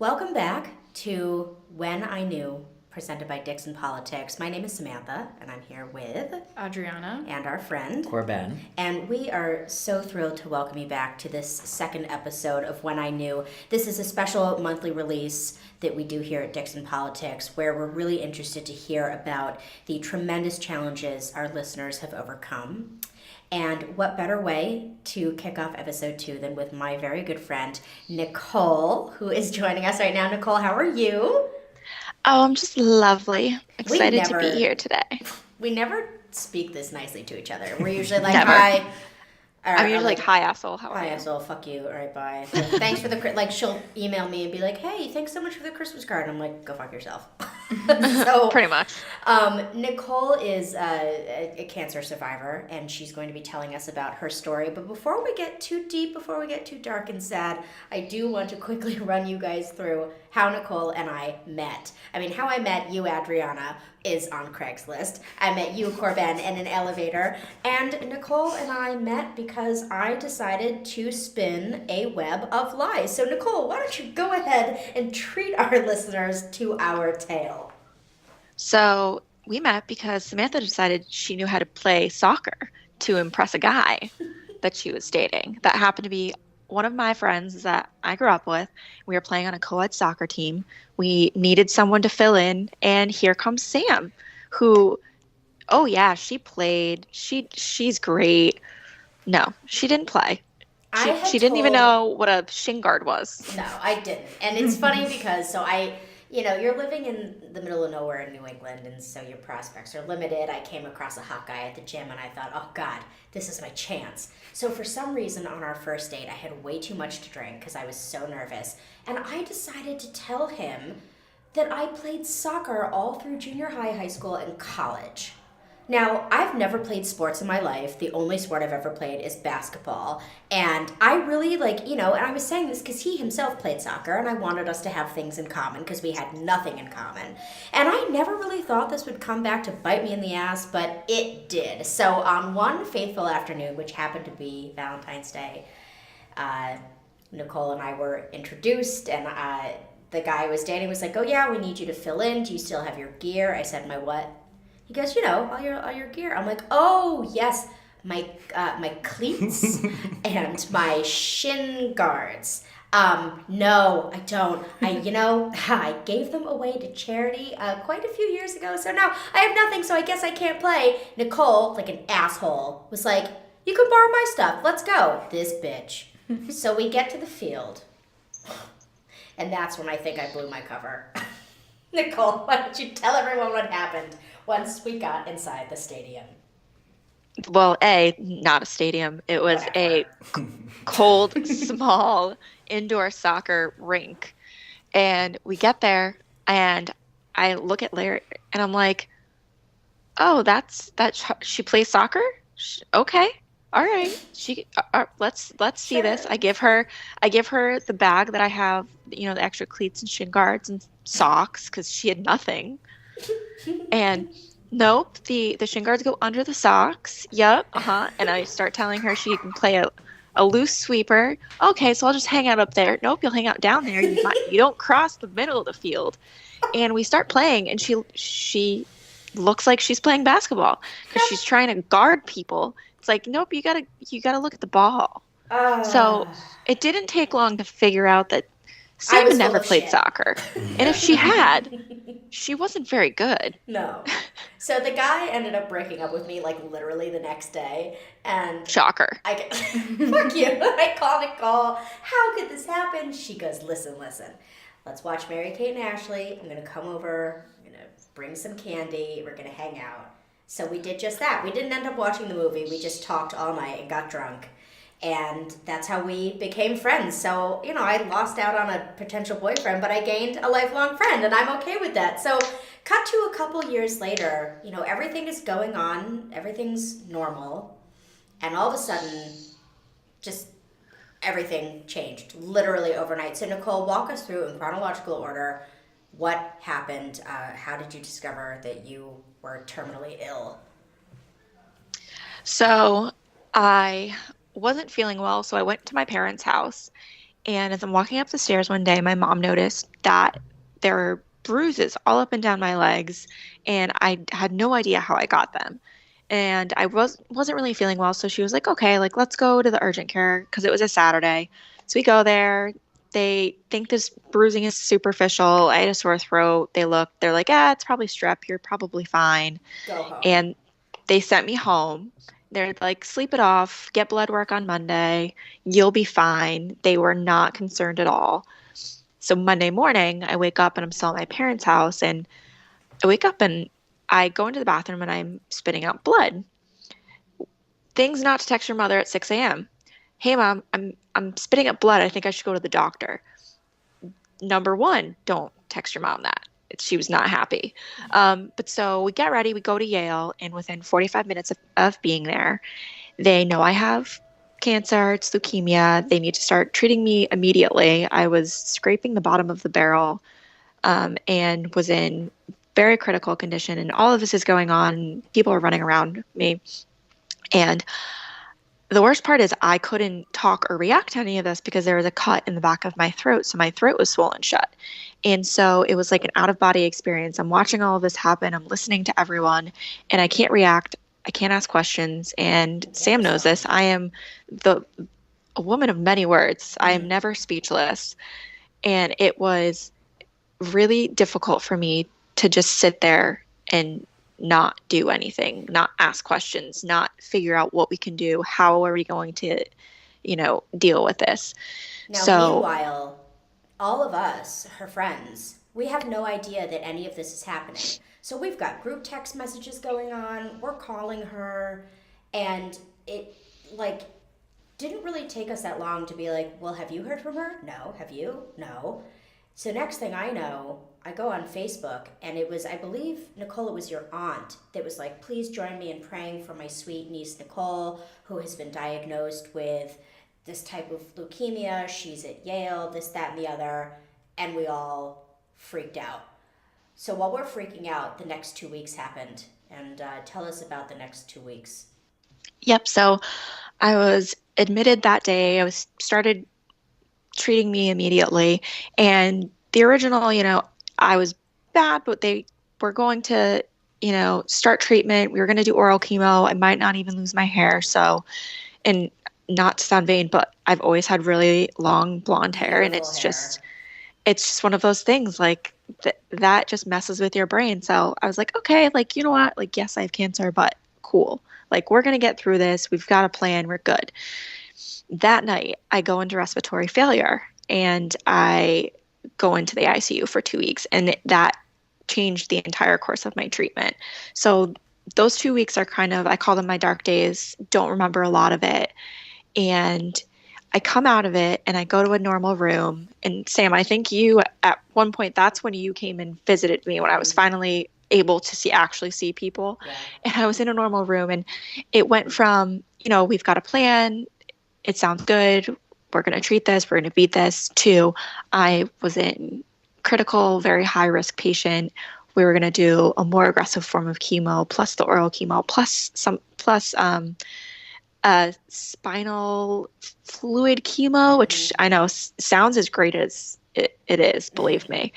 Welcome back to When I Knew, presented by Dixon Politics. My name is Samantha, and I'm here with Adriana. and our friend Corban. And we are so thrilled to welcome you back to this second episode of When I Knew. This is a special monthly release that we do here at Dixon Politics, where we're really interested to hear about the tremendous challenges our listeners have overcome. And what better way to kick off episode 2 than with my very good friend, Nicole, who is joining us right now. Nicole, how are you? Oh, I'm just lovely. We Excited to be never- here today. We never speak this nicely to each other. We're usually like, Never. hi. I'm usually like, hi, asshole. How are Hi, you? asshole. Fuck you. All right, bye. Like, thanks for the like. She'll email me and be like, "Hey, thanks so much for the Christmas card." And I'm like, "Go fuck yourself." So, Pretty much. Nicole is a cancer survivor, and she's going to be telling us about her story. But before we get too deep, before we get too dark and sad, I do want to quickly run you guys through how Nicole and I met. I mean, how I met you, Adriana, is on Craigslist. I met you, Corban, in an elevator. And Nicole and I met because I decided to spin a web of lies. So, Nicole, why don't you go ahead and treat our listeners to our tale? So we met because Samantha decided she knew how to play soccer to impress a guy that she was dating. That happened to be one of my friends that I grew up with. We were playing on a co-ed soccer team. We needed someone to fill in, and here comes Sam, who, oh yeah, she played. She's great. No, she didn't play. She didn't even know what a shin guard was. No, I didn't. And it's funny because you're living in the middle of nowhere in New England, and so your prospects are limited. I came across a hot guy at the gym, and I thought, oh God, this is my chance. So for some reason on our first date, I had way too much to drink because I was so nervous, and I decided to tell him that I played soccer all through junior high, high school, and college. Now, I've never played sports in my life. The only sport I've ever played is basketball. And I really and I was saying this because he himself played soccer, and I wanted us to have things in common because we had nothing in common. And I never really thought this would come back to bite me in the ass, but it did. So on one fateful afternoon, which happened to be Valentine's Day, Nicole and I were introduced, and the guy I was dating was like, oh yeah, we need you to fill in. Do you still have your gear? I said, my what? He goes, all your gear. I'm like, oh yes, my cleats and my shin guards. No, I don't. I gave them away to charity quite a few years ago. So now I have nothing. So I guess I can't play. Nicole, like an asshole, was like, you can borrow my stuff. Let's go. This bitch. So we get to the field, and that's when I think I blew my cover. Nicole, why don't you tell everyone what happened once we got inside the stadium? Well, not a stadium. It was a cold, small indoor soccer rink. And we get there, and I look at Larry, and I'm like, oh, she plays soccer? Okay. All right. Let's see this. I give her the bag that I have, the extra cleats and shin guards and socks, because she had nothing. And nope, the shin guards go under the socks. Yep. And I start telling her she can play a loose sweeper. Okay, so I'll just hang out up there. Nope, you'll hang out down there. You don't cross the middle of the field. And we start playing, and she looks like she's playing basketball because she's trying to guard people. It's like, nope, you gotta look at the ball. So it didn't take long to figure out that Sam had never played soccer. And if she had, she wasn't very good. No. So the guy ended up breaking up with me like literally the next day. And Shocker. Fuck you. I call Nicole. How could this happen? She goes, listen. Let's watch Mary-Kate and Ashley. I'm going to come over. I'm going to bring some candy. We're going to hang out. So we did just that. We didn't end up watching the movie. We just talked all night and got drunk. And that's how we became friends. So, I lost out on a potential boyfriend, but I gained a lifelong friend, and I'm okay with that. So, cut to a couple years later, everything is going on, everything's normal, and all of a sudden, just everything changed, literally overnight. So, Nicole, walk us through in chronological order what happened. How did you discover that you were terminally ill? So, I wasn't feeling well, so I went to my parents' house, And as I'm walking up the stairs one day, my mom noticed that there were bruises all up and down my legs, and I had no idea how I got them. And I wasn't really feeling well, so she was like, "Okay, like let's go to the urgent care because it was a Saturday." So we go there. They think this bruising is superficial. I had a sore throat. They're like, "Ah, it's probably strep. You're probably fine." Go home. And they sent me home. They're like, sleep it off, get blood work on Monday, you'll be fine. They were not concerned at all. So Monday morning, I wake up and I'm still at my parents' house, and I wake up and I go into the bathroom and I'm spitting out blood. Things not to text your mother at 6 a.m. Hey mom, I'm spitting up blood. I think I should go to the doctor. Number one, don't text your mom that. She was not happy. But so we get ready, we go to Yale, and within 45 minutes of being there, they know I have cancer, it's leukemia. They need to start treating me immediately. I was scraping the bottom of the barrel, and was in very critical condition. And all of this is going on. People are running around me. And the worst part is I couldn't talk or react to any of this because there was a cut in the back of my throat. So my throat was swollen shut. And so it was like an out of body experience. I'm watching all of this happen. I'm listening to everyone, and I can't react. I can't ask questions. And Sam knows this. I am the a woman of many words. I am never speechless. And it was really difficult for me to just sit there and not do anything, not ask questions, not figure out what we can do. How are we going to, deal with this? Now, So, meanwhile, all of us, her friends, we have no idea that any of this is happening. So we've got group text messages going on, we're calling her, and it, like, didn't really take us that long to be like, well, have you heard from her? No. Have you? No. So next thing I know, I go on Facebook, and it was, I believe, Nicole, it was your aunt that was like, please join me in praying for my sweet niece Nicole, who has been diagnosed with this type of leukemia. She's at Yale, this, that, and the other. And we all freaked out. So while we're freaking out, the next 2 weeks happened. And tell us about the next 2 weeks. yep. So I was admitted that day. I was started treating me immediately. And the original, I was bad, but they were going to, start treatment. We were going to do oral chemo. I might not even lose my hair. So, and not to sound vain, but I've always had really long blonde hair, and Beautiful hair. it's just one of those things like that just messes with your brain. So I was like, okay, like, you know what? Like, yes, I have cancer, but cool. Like, we're going to get through this. We've got a plan. We're good. That night, I go into respiratory failure, and I go into the ICU for 2 weeks, and that changed the entire course of my treatment. So those 2 weeks are kind of, I call them my dark days, don't remember a lot of it. And I come out of it and I go to a normal room. And Sam, I think you at one point, that's when you came and visited me when I was finally able to actually see people. Yeah. And I was in a normal room, and it went from, we've got a plan. It sounds good. We're going to treat this. We're going to beat this, to I was in critical, very high risk patient. We were going to do a more aggressive form of chemo, plus the oral chemo, plus spinal fluid chemo, which I know sounds as great as it is, believe me.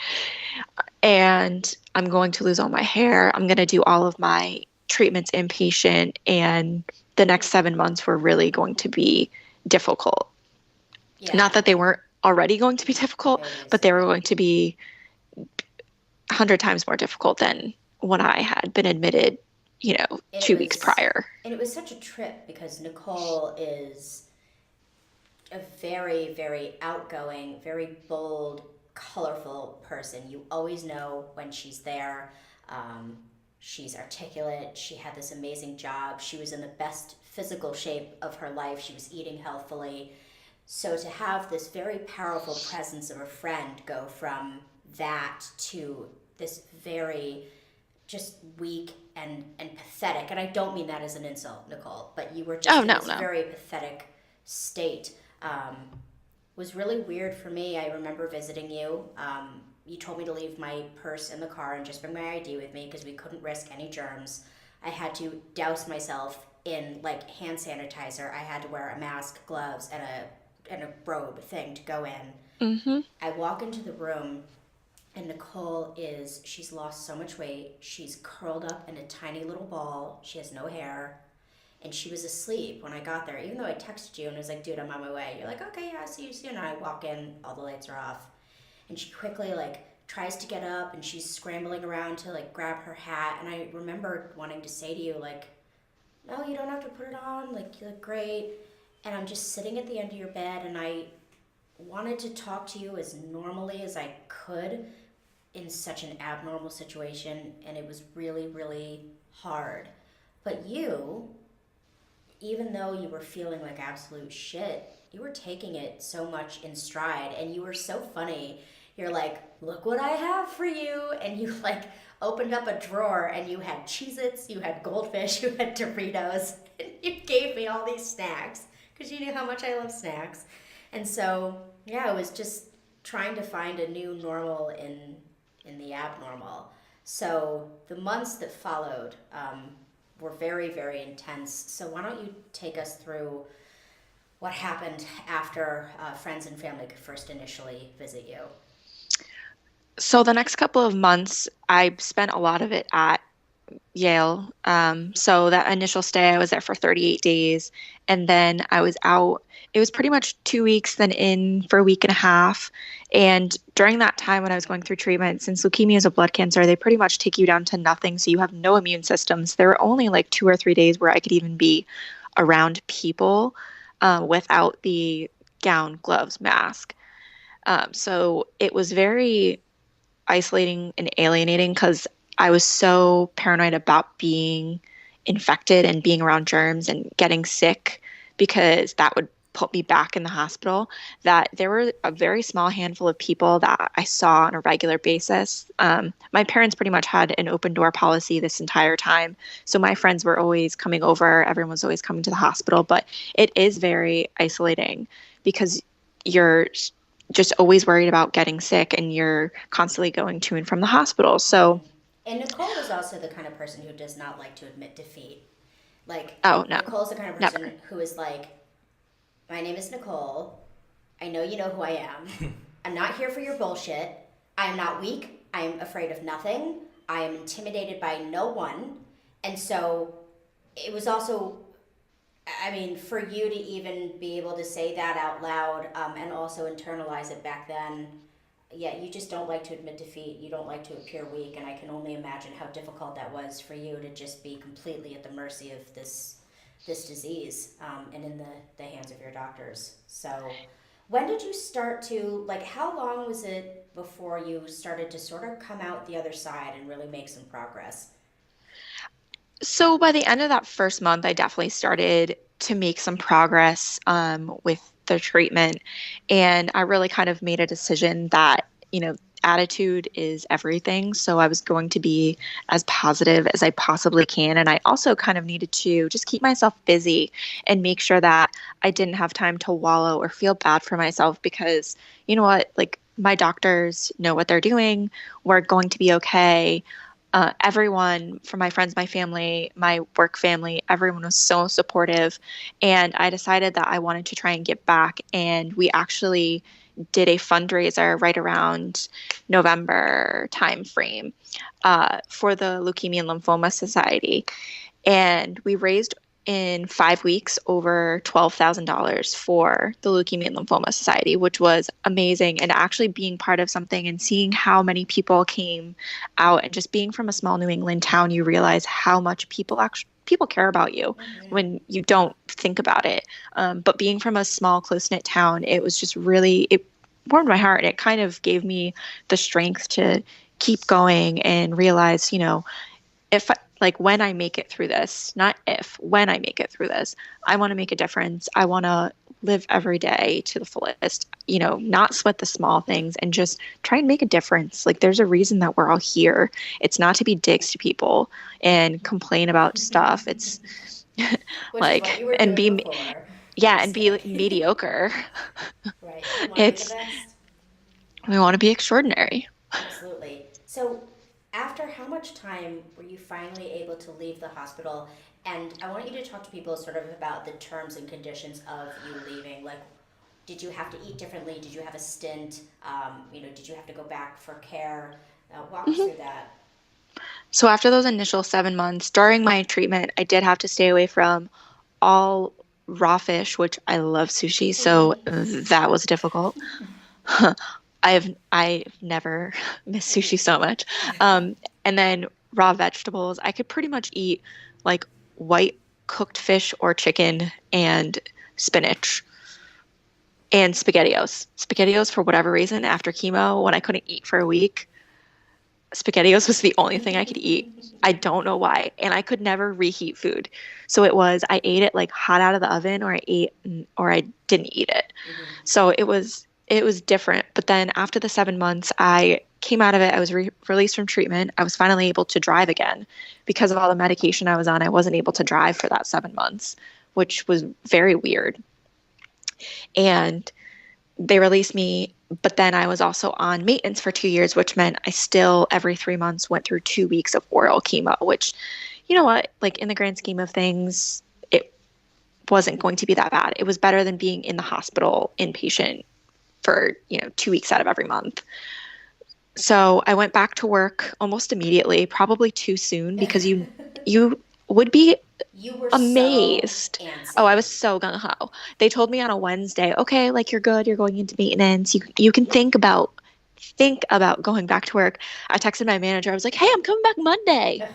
And I'm going to lose all my hair. I'm going to do all of my treatments inpatient, and the next 7 months were really going to be difficult. Yeah. Not that they weren't already going to be difficult, but they were going to be 100 times more difficult than when I had been admitted, And 2 weeks prior. And it was such a trip because Nicole is a very, very outgoing, very bold, colorful person. You always know when she's there. She's articulate. She had this amazing job. She was in the best physical shape of her life. She was eating healthfully. So to have this very powerful presence of a friend go from that to this very just weak and pathetic, and I don't mean that as an insult, Nicole, but you were just in this very pathetic state, was really weird for me. I remember visiting you. You told me to leave my purse in the car and just bring my ID with me because we couldn't risk any germs. I had to douse myself in like hand sanitizer. I had to wear a mask, gloves, and a and a robe thing to go in. Mm-hmm. I walk into the room, and Nicole she's lost so much weight. She's curled up in a tiny little ball. She has no hair. And she was asleep when I got there, even though I texted you and was like, dude, I'm on my way. You're like, okay, yeah, I'll see you soon. And I walk in, all the lights are off. And she quickly, like, tries to get up, and she's scrambling around to, like, grab her hat. And I remember wanting to say to you, like, no, you don't have to put it on. Like, you look great. And I'm just sitting at the end of your bed, and I wanted to talk to you as normally as I could in such an abnormal situation, and it was really, really hard. But you, even though you were feeling like absolute shit, you were taking it so much in stride, and you were so funny. You're like, look what I have for you. And you like opened up a drawer, and you had Cheez-Its, you had Goldfish, you had Doritos, and you gave me all these snacks because you knew how much I love snacks. And so, yeah, it was just trying to find a new normal in the abnormal. So the months that followed were very, very intense. So why don't you take us through what happened after friends and family could first initially visit you? So the next couple of months, I spent a lot of it at Yale. So that initial stay, I was there for 38 days, and then I was out. It was pretty much 2 weeks, then in for a week and a half. And during that time when I was going through treatment, since leukemia is a blood cancer, they pretty much take you down to nothing. So you have no immune systems. There were only like 2 or 3 days where I could even be around people without the gown, gloves, mask. So it was very isolating and alienating because I was so paranoid about being infected and being around germs and getting sick because that would put me back in the hospital, that there were a very small handful of people that I saw on a regular basis. My parents pretty much had an open door policy this entire time. So my friends were always coming over. Everyone was always coming to the hospital. But it is very isolating because you're just always worried about getting sick and you're constantly going to and from the hospital. So, And Nicole is also the kind of person who does not like to admit defeat. Like, oh no, Nicole's the kind of person never. who is like, my name is Nicole. I know you know who I am. I'm not here for your bullshit. I am not weak. I am afraid of nothing. I am intimidated by no one. And so it was also, I mean, for you to even be able to say that out loud and also internalize it back then, yeah, you just don't like to admit defeat. You don't like to appear weak. And I can only imagine how difficult that was for you to just be completely at the mercy of this disease and in the hands of your doctors. So when did you start to, like, how long was it before you started to sort of come out the other side and really make some progress? So by the end of that first month, I definitely started to make some progress with the treatment. And I really kind of made a decision that, attitude is everything. So I was going to be as positive as I possibly can. And I also kind of needed to just keep myself busy and make sure that I didn't have time to wallow or feel bad for myself because, you know what, like my doctors know what they're doing. We're going to be okay. Everyone from my friends, my family, my work family, everyone was so supportive. And I decided that I wanted to try and give back. And we actually did a fundraiser right around November timeframe for the Leukemia and Lymphoma Society. And we raised in 5 weeks over $12,000 for the Leukemia and Lymphoma Society, which was amazing. And actually being part of something and seeing how many people came out and just being from a small New England town, you realize how much people care about you when you don't think about it. But being from a small, close-knit town, it was just really, it warmed my heart. It kind of gave me the strength to keep going and realize, if like when I make it through this, not if, when I make it through this, I want to make a difference. I want to live every day to the fullest, not sweat the small things and just try and make a difference. Like there's a reason that we're all here. It's not to be dicks to people and complain about stuff. It's Which is what like, you were and doing be, before, yeah, and be honestly. mediocre. Right. You want to be the It's, best? we want to be extraordinary. Absolutely. So, after how much time were you finally able to leave the hospital? And I want you to talk to people sort of about the terms and conditions of you leaving. Like, did you have to eat differently? Did you have a stint? Did you have to go back for care? Walk us Mhm. through that. So after those initial 7 months, during my treatment, I did have to stay away from all raw fish, which I love sushi, so that was difficult. I've never missed sushi so much. Um, and then raw vegetables, I could pretty much eat like white cooked fish or chicken and spinach and SpaghettiOs. SpaghettiOs, for whatever reason, after chemo, when I couldn't eat for a week, SpaghettiOs was the only thing I could eat. I don't know why. And I could never reheat food. So it was I ate it like hot out of the oven or I didn't eat it. Mm-hmm. So it was different. But then after the 7 months, I came out of it. I was released from treatment. I was finally able to drive again because of all the medication I was on. I wasn't able to drive for that 7 months, which was very weird. And they released me, but then I was also on maintenance for 2 years, which meant I still every 3 months went through 2 weeks of oral chemo, which, you know what, like in the grand scheme of things, it wasn't going to be that bad. It was better than being in the hospital inpatient for, 2 weeks out of every month. So I went back to work almost immediately, probably too soon because you would be You were so amazed. Oh, I antsy. was so gung ho. They told me on a Wednesday, okay, like you're good, you're going into maintenance. You can think about going back to work. I texted my manager. I was like, hey, I'm coming back Monday.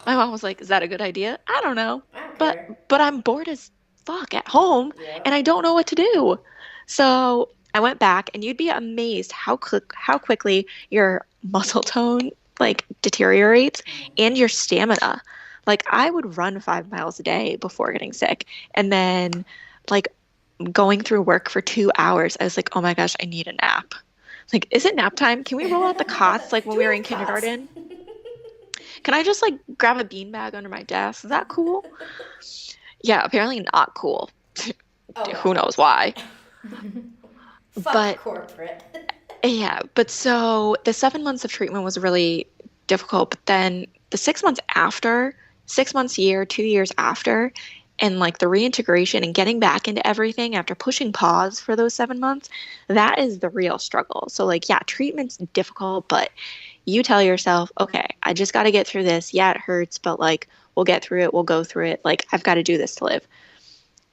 My mom was like, is that a good idea? I don't know. I don't But care. but I'm bored as fuck at home and Yep. I don't know what to do. So I went back and you'd be amazed how quickly your muscle tone like deteriorates and your stamina. Like I would run 5 miles a day before getting sick. And then like going through work for 2 hours, I was like, oh my gosh, I need a nap. Like, is it nap time? Can we roll out the cots like when Do we we were in have cots? kindergarten? Can I just like grab a beanbag under my desk? Is that cool? Yeah, apparently not cool. Oh Who well. knows why? Fuck But corporate. yeah, but so the 7 months of treatment was really difficult. But then the 6 months after, 6 months, year, 2 years after, and like the reintegration and getting back into everything after pushing pause for those 7 months, that is the real struggle. So, like, yeah, treatment's difficult, but you tell yourself, okay, I just got to get through this. Yeah, it hurts, but like, we'll get through it. We'll go through it. Like, I've got to do this to live.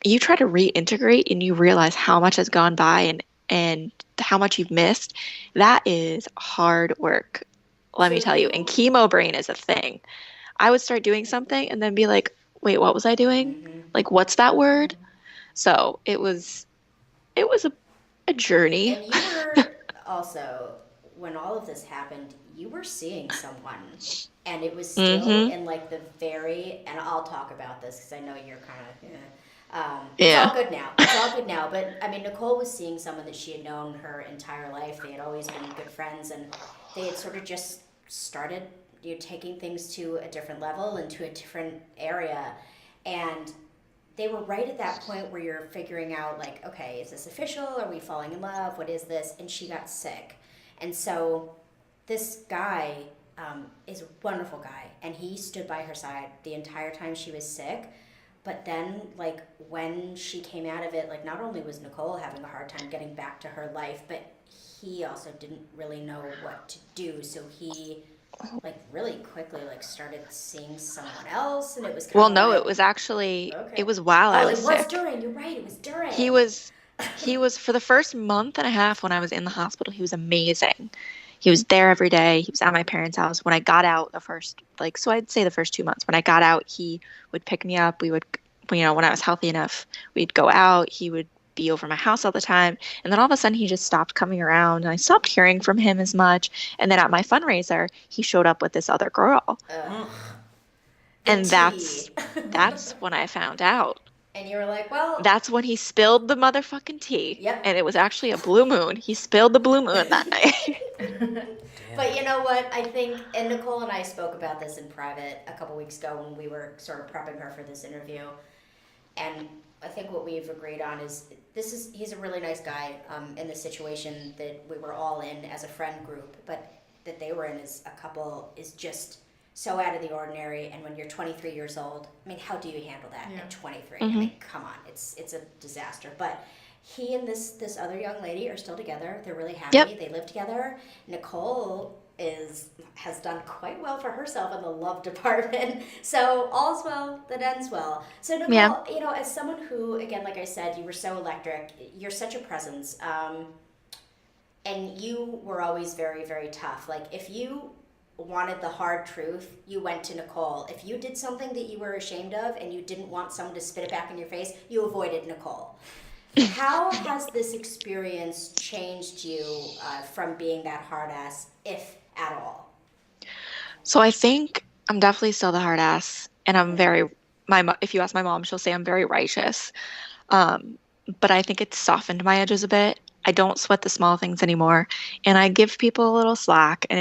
You try to reintegrate and you realize how much has gone by and how much you've missed. That is hard work, let So me tell you. And you. chemo brain is a thing. I would start doing something and then be like, wait, what was I doing? Hmm. Like, what's that word? So it was a journey. And you were also, when all of this happened, you were seeing someone, and it was still Mm-hmm. in like the very. And I'll talk about this because I know you're kind of. It's Yeah. all good now. It's all good now. But I mean, Nicole was seeing someone that she had known her entire life. They had always been good friends, and they had sort of just started, taking things to a different level and to a different area, and they were right at that point where you're figuring out, like, okay, is this official? Are we falling in love? What is this? And she got sick. And so this guy is a wonderful guy, and he stood by her side the entire time she was sick. But then, like, when she came out of it, like, not only was Nicole having a hard time getting back to her life, but he also didn't really know what to do. So he, like, really quickly, like, started seeing someone else, and it was kind Well, of no, it like, was actually it okay. was while I Oh, was it was sick. during. You're right. It was He during. was he was for the first month and a half when I was in the hospital, he was amazing. He was there every day. He was at my parents' house. When I got out the first like so I'd say the first 2 months. When I got out, he would pick me up. We would when I was healthy enough, we'd go out. He would be over my house all the time. And then all of a sudden he just stopped coming around and I stopped hearing from him as much. And then at my fundraiser, he showed up with this other girl. Ugh, the And that's tea. that's when I found out. And you were like, well, That's when he spilled the motherfucking tea. yep. And it was actually a blue moon. He spilled the blue moon that night. But you know what? I think, and Nicole and I spoke about this in private a couple weeks ago when we were sort of prepping her for this interview. And I think what we've agreed on is he's a really nice guy in the situation that we were all in as a friend group, but that they were in as a couple is just so out of the ordinary. And when you're 23 years old, I mean, how do you handle that Yeah. at 23? I Hmm. mean, come on, it's a disaster. But he and this other young lady are still together. They're really Yep. happy. They live together. Nicole has done quite well for herself in the love department. So all's well that ends well. So Yeah. Nicole, as someone who, again, like I said, you were so electric. You're such a presence. And you were always very, very tough. Like, if you wanted the hard truth, you went to Nicole. If you did something that you were ashamed of and you didn't want someone to spit it back in your face, you avoided Nicole. How has this experience changed you from being that hard ass, if at all? So I think I'm definitely still the hard ass, and I'm very if you ask my mom, she'll say I'm very righteous. Um, but I think it's softened my edges a bit. I don't sweat the small things anymore, and I give people a little slack, and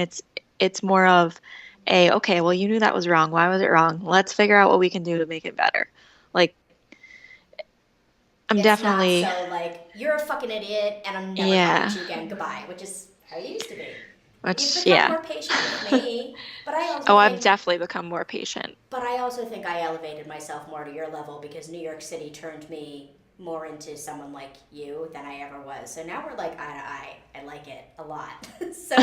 it's more of a, okay, well, you knew that was wrong. Why was it wrong? Let's figure out what we can do to make it better. Like, I'm It's not definitely, so like, you're a fucking idiot and I'm never talking yeah, to you again, goodbye, which is how you used to be. You've which, become yeah. more patient with me, but I Oh, also I've think definitely become more patient. I elevated myself more to your level because New York City turned me more into someone like you than I ever was. So now we're like eye to eye. I like it a lot. So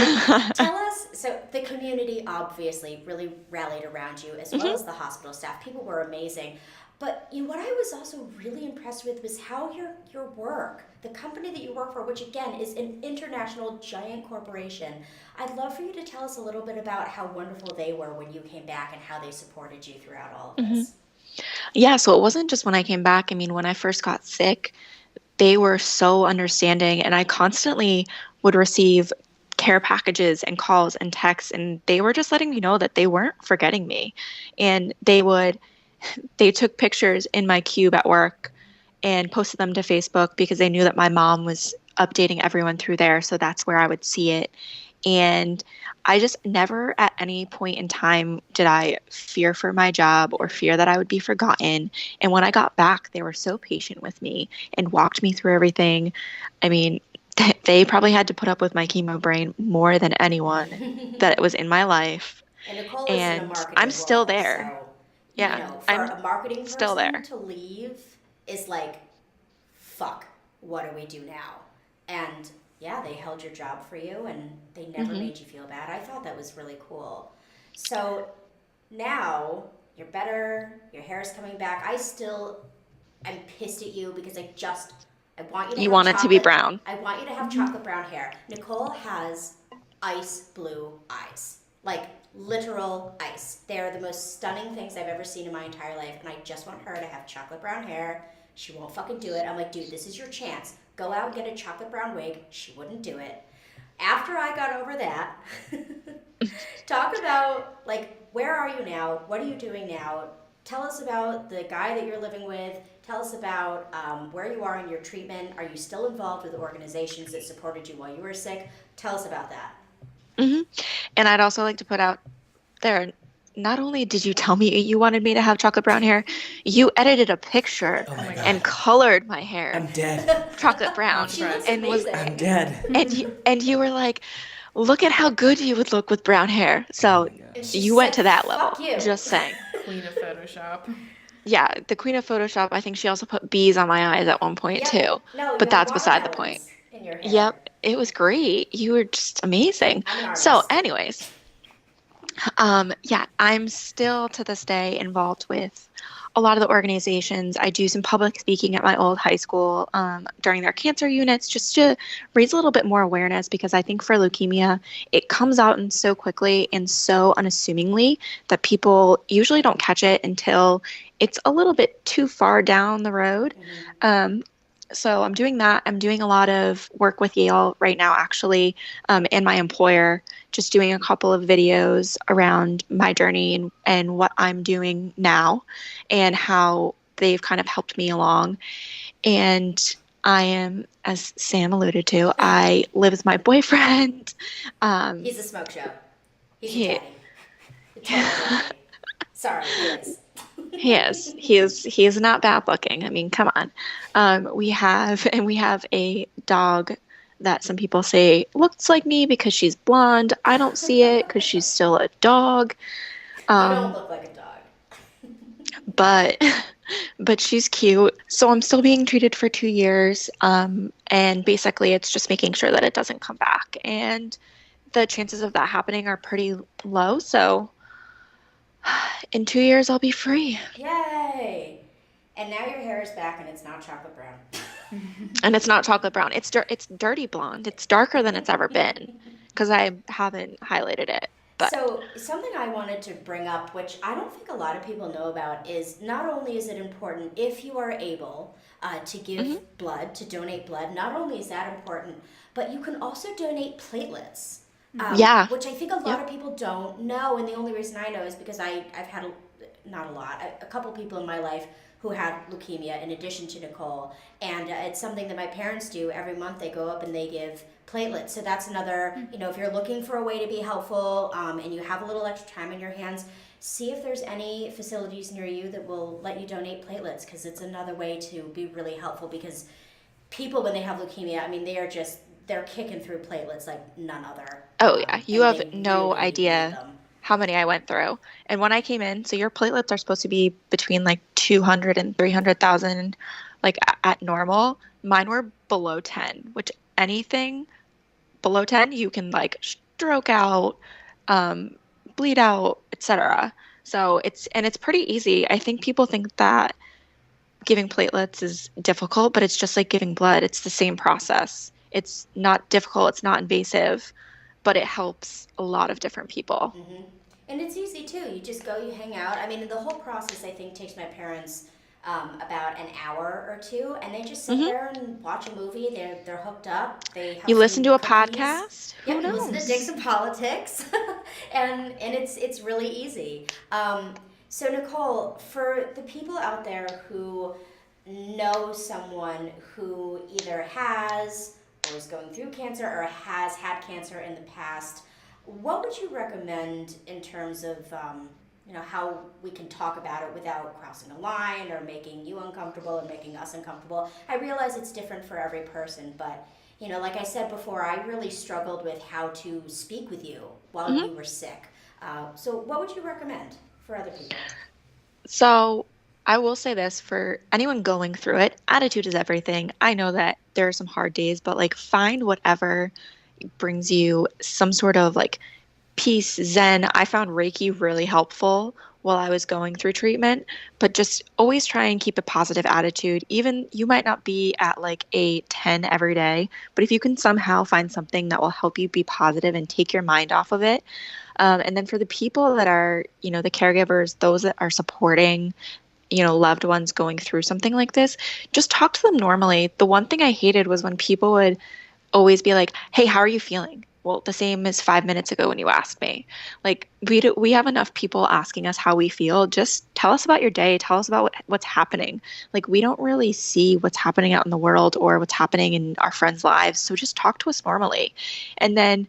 tell us, so the community obviously really rallied around you as well Hmm. as the hospital staff. People were amazing. But what I was also really impressed with was how your work, the company that you work for, which again is an international giant corporation. I'd love for you to tell us a little bit about how wonderful they were when you came back and how they supported you throughout all of Hmm. this. Yeah, so it wasn't just when I came back. I mean, when I first got sick, they were so understanding, and I constantly would receive care packages and calls and texts, and they were just letting me know that they weren't forgetting me. And they took pictures in my cube at work and posted them to Facebook because they knew that my mom was updating everyone through there, so that's where I would see it. And I just never at any point in time did I fear for my job or fear that I would be forgotten. And when I got back, they were so patient with me and walked me through everything. I mean, they probably had to put up with my chemo brain more than anyone that was in my life. And Nicole is in a And I'm marketing still role, there. so Yeah, for I'm a marketing still person there. to leave is like, fuck, what do we do now? And yeah, they held your job for you and they never Hmm. made you feel bad. I thought that was really cool. So now you're better, your hair is coming back. I still am pissed at you because I want you to You have want it to be chocolate. brown. I want you to have chocolate brown hair. Nicole has ice blue eyes. Like literal ice. They're the most stunning things I've ever seen in my entire life, and I just want her to have chocolate brown hair. She won't fucking do it. I'm like, dude, this is your chance. Go out and get a chocolate brown wig. She wouldn't do it. After I got over that, talk about like where are you now? What are you doing now? Tell us about the guy that you're living with. Tell us about where you are in your treatment. Are you still involved with organizations that supported you while you were sick? Tell us about that. Hmm. And I'd also like to put out there, not only did you tell me you wanted me to have chocolate brown hair, you edited a picture Oh Oh my my God. and god. colored my hair I'm dead. chocolate I'm brown She looks surprised. and was amazing. I'm dead. and you were like, look at how good you would look with brown hair. Oh So my And god. she you went said, to that fuck level. you. Just saying. Queen of Photoshop. Yeah, the queen of Photoshop, I think she also put bees on my eyes at one point Yep. too. No, you But had that's beside the point. watermelons in your hair. Yep, it was great. You were just amazing. I'm an So, artist. anyways, yeah, I'm still to this day involved with a lot of the organizations. I do some public speaking at my old high school during their cancer units just to raise a little bit more awareness because I think for leukemia, it comes out and so quickly and so unassumingly that people usually don't catch it until it's a little bit too far down the road. Mhm. Um, so I'm doing that. I'm doing a lot of work with Yale right now, actually, and my employer, just doing a couple of videos around my journey and what I'm doing now and how they've kind of helped me along. And I am, as Sam alluded to, I live with my boyfriend. Um, He's a smoke show. He's a he, daddy. A total daddy. Sorry, he is. he is. He is not bad looking. I mean, come on. We have a dog that some people say looks like me because she's blonde. I don't see it because she's still a dog. You don't Um, look like a dog. but but she's cute. So I'm still being treated for 2 years. And basically, it's just making sure that it doesn't come back. And the chances of that happening are pretty low. So in 2 years, I'll be free. Yay! And now your hair is back and it's not chocolate brown. And it's not chocolate brown. It's dirty blonde. It's darker than it's ever been because I haven't highlighted it. But So, something I wanted to bring up, which I don't think a lot of people know about, is not only is it important if you are able to mhm. give blood, to donate blood, not only is that important, but you can also donate platelets, Yeah. which I think a lot Yep. of people don't know. And the only reason I know is because I've had, not a lot, a couple people in my life who had leukemia in addition to Nicole. And it's something that my parents do every month. They go up and they give platelets. So that's another, if you're looking for a way to be helpful and you have a little extra time in your hands, see if there's any facilities near you that will let you donate platelets, because it's another way to be really helpful. Because people, when they have leukemia, I mean, they're kicking through platelets like none other. Oh, yeah. You And have they no really need idea them. how many I went through. And when I came in, so your platelets are supposed to be between like 200 and 300,000, like at normal. Mine were below 10, which anything below 10, you can like stroke out, um, bleed out, etc. So it's pretty easy. I think people think that giving platelets is difficult, but it's just like giving blood. It's the same process. It's not difficult, it's not invasive, but it helps a lot of different people. And it's easy too. You just go, you hang out. I mean, the whole process I think takes my parents about an hour or two, and they just sit hmm there and watch a movie. They're hooked up. They have You listen some to a cookies. podcast? Who Yep, you listen to Dicks knows? and Politics, and it's really easy. So Nicole, for the people out there who know someone who either has or is going through cancer or has had cancer in the past, what would you recommend in terms of how we can talk about it without crossing a line or making you uncomfortable or making us uncomfortable? I realize it's different for every person, but like I said before, I really struggled with how to speak with you while hmm you were sick. So what would you recommend for other people? So I will say this for anyone going through it, attitude is everything. I know that there are some hard days, but like find whatever brings you some sort of like peace, zen. I found Reiki really helpful while I was going through treatment, but just always try and keep a positive attitude. Even you might not be at like a 10 every day, but if you can somehow find something that will help you be positive and take your mind off of it. And then for the people that are, the caregivers, those that are supporting, loved ones going through something like this, just talk to them normally. The one thing I hated was when people would always be like, "Hey, how are you feeling?" Well, the same as 5 minutes ago when you asked me. Like we have enough people asking us how we feel. Just tell us about your day. Tell us about what's happening. Like we don't really see what's happening out in the world or what's happening in our friends' lives. So just talk to us normally. And then,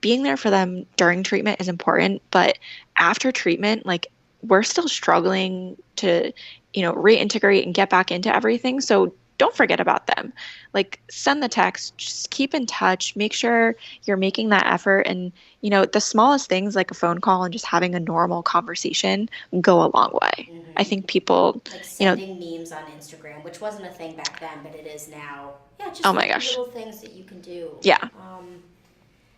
being there for them during treatment is important, but after treatment, like we're still struggling to, reintegrate and get back into everything. So don't forget about them. Like send the text, just keep in touch, make sure you're making that effort. And, the smallest things like a phone call and just having a normal conversation go a long way. I think people, Like you know, sending memes on Instagram, which wasn't a thing back then, but it is now. Yeah, just oh my like gosh. little things that you can do. Yeah.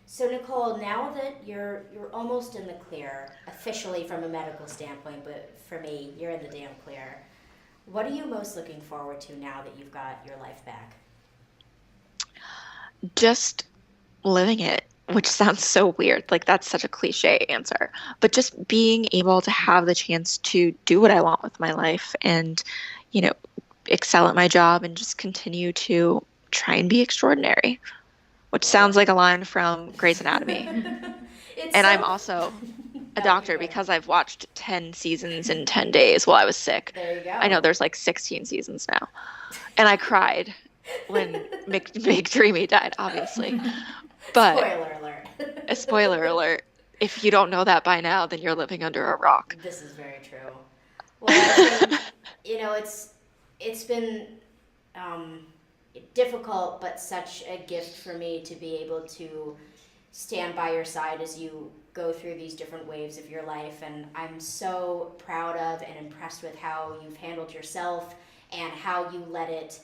So Nicole, now that you're almost in the clear, officially from a medical standpoint, but for me, you're in the damn clear. What are you most looking forward to now that you've got your life back? Just living it, which sounds so weird. Like that's such a cliche answer, but just being able to have the chance to do what I want with my life and, you know, excel at my job and just continue to try and be extraordinary, which sounds like a line from Grey's Anatomy. It's And I'm so. also a Oh, you're doctor good. because I've watched 10 seasons in 10 days while I was sick. There you I know go. there's like 16 seasons now. And I cried when McDreamy died, obviously. But Spoiler alert. a spoiler alert, if you don't know that by now, then you're living under a rock. This is very true. Well, I think it's been um, difficult, but such a gift for me to be able to stand by your side as you go through these different waves of your life. And I'm so proud of and impressed with how you've handled yourself and how you let it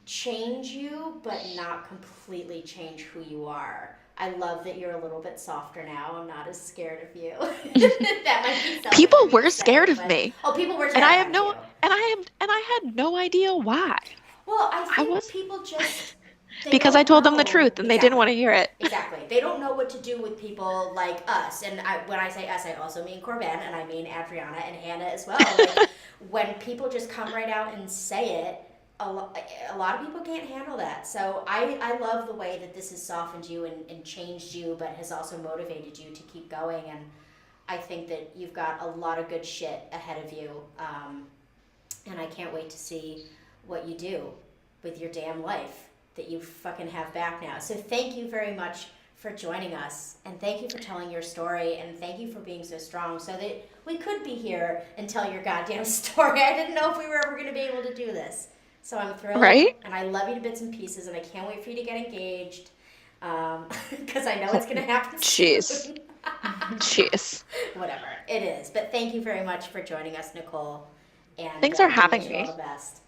change you, but not completely change who you are. I love that you're a little bit softer now. I'm not as scared of you. That might be selfish People of me were to say, scared of but- me. Oh, people were And I terrified have no of you. and I had no idea why. Well, I think was- people just they Because don't I told them the know. truth and they didn't want to hear it. Exactly. They don't know what to do with people like us. And when I say us, I also mean Corbin, and I mean Adriana and Hannah as well. Like, when people just come right out and say it, a lot of people can't handle that. So I love the way that this has softened you and changed you, but has also motivated you to keep going. And I think that you've got a lot of good shit ahead of you. And I can't wait to see what you do with your damn life that you fucking have back now. So thank you very much for joining us, and thank you for telling your story, and thank you for being so strong so that we could be here and tell your goddamn story. I didn't know if we were ever going to be able to do this. So I'm thrilled, Right? and I love you to bits and pieces, and I can't wait for you to get engaged, because I know it's going to happen Jeez. soon. Jeez. Whatever, it is. But thank you very much for joining us, Nicole. And Thanks for we having wish you me. all the best.